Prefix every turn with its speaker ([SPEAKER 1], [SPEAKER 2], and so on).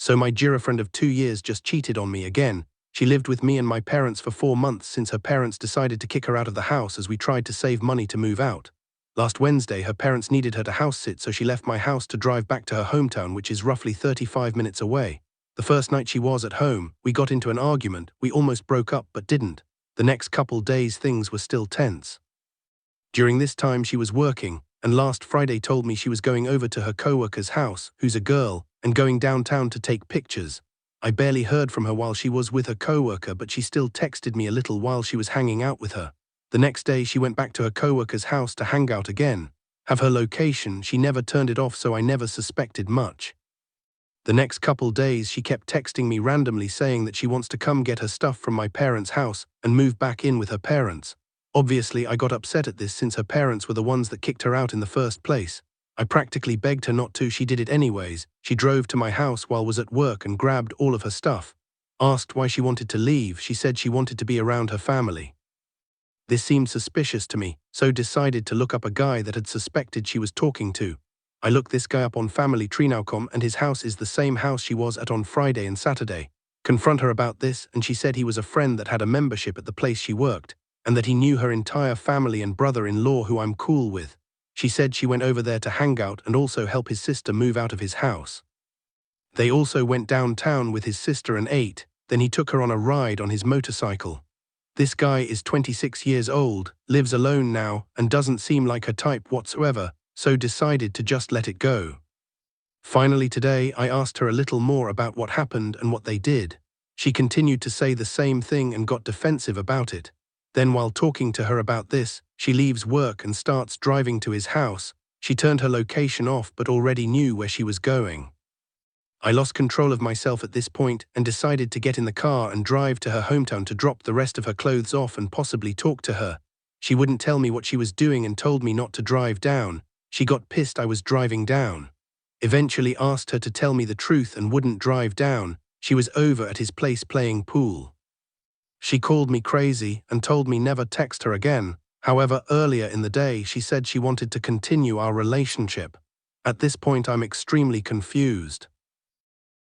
[SPEAKER 1] So my girlfriend of 2 years just cheated on me again. She lived with me and my parents for 4 months since her parents decided to kick her out of the house as we tried to save money to move out. Last Wednesday, her parents needed her to house sit, so she left my house to drive back to her hometown, which is roughly 35 minutes away. The first night she was at home, we got into an argument. We almost broke up but didn't. The next couple days things were still tense. During this time she was working, and last Friday told me she was going over to her co-worker's house, who's a girl, and going downtown to take pictures. I barely heard from her while she was with her co-worker, but she still texted me a little while she was hanging out with her. The next day she went back to her co-worker's house to hang out again. Have her location, she never turned it off, so I never suspected much. The next couple days she kept texting me randomly saying that she wants to come get her stuff from my parents' house and move back in with her parents. Obviously I got upset at this since her parents were the ones that kicked her out in the first place. I practically begged her not to. She did it anyways. She drove to my house while was at work and grabbed all of her stuff. Asked why she wanted to leave, she said she wanted to be around her family. This seemed suspicious to me, so decided to look up a guy that had suspected she was talking to. I looked this guy up on familytree.com and his house is the same house she was at on Friday and Saturday. Confront her about this and she said he was a friend that had a membership at the place she worked, and that he knew her entire family and brother-in-law, who I'm cool with. She said she went over there to hang out and also help his sister move out of his house. They also went downtown with his sister and ate, then he took her on a ride on his motorcycle. This guy is 26 years old, lives alone now, and doesn't seem like her type whatsoever, so decided to just let it go. Finally today I asked her a little more about what happened and what they did. She continued to say the same thing and got defensive about it. Then while talking to her about this, she leaves work and starts driving to his house. She turned her location off but already knew where she was going. I lost control of myself at this point and decided to get in the car and drive to her hometown to drop the rest of her clothes off and possibly talk to her. She wouldn't tell me what she was doing and told me not to drive down. She got pissed I was driving down. Eventually asked her to tell me the truth and wouldn't drive down. She was over at his place playing pool. She called me crazy and told me never text her again. However, earlier in the day she said she wanted to continue our relationship. At this point I'm extremely confused.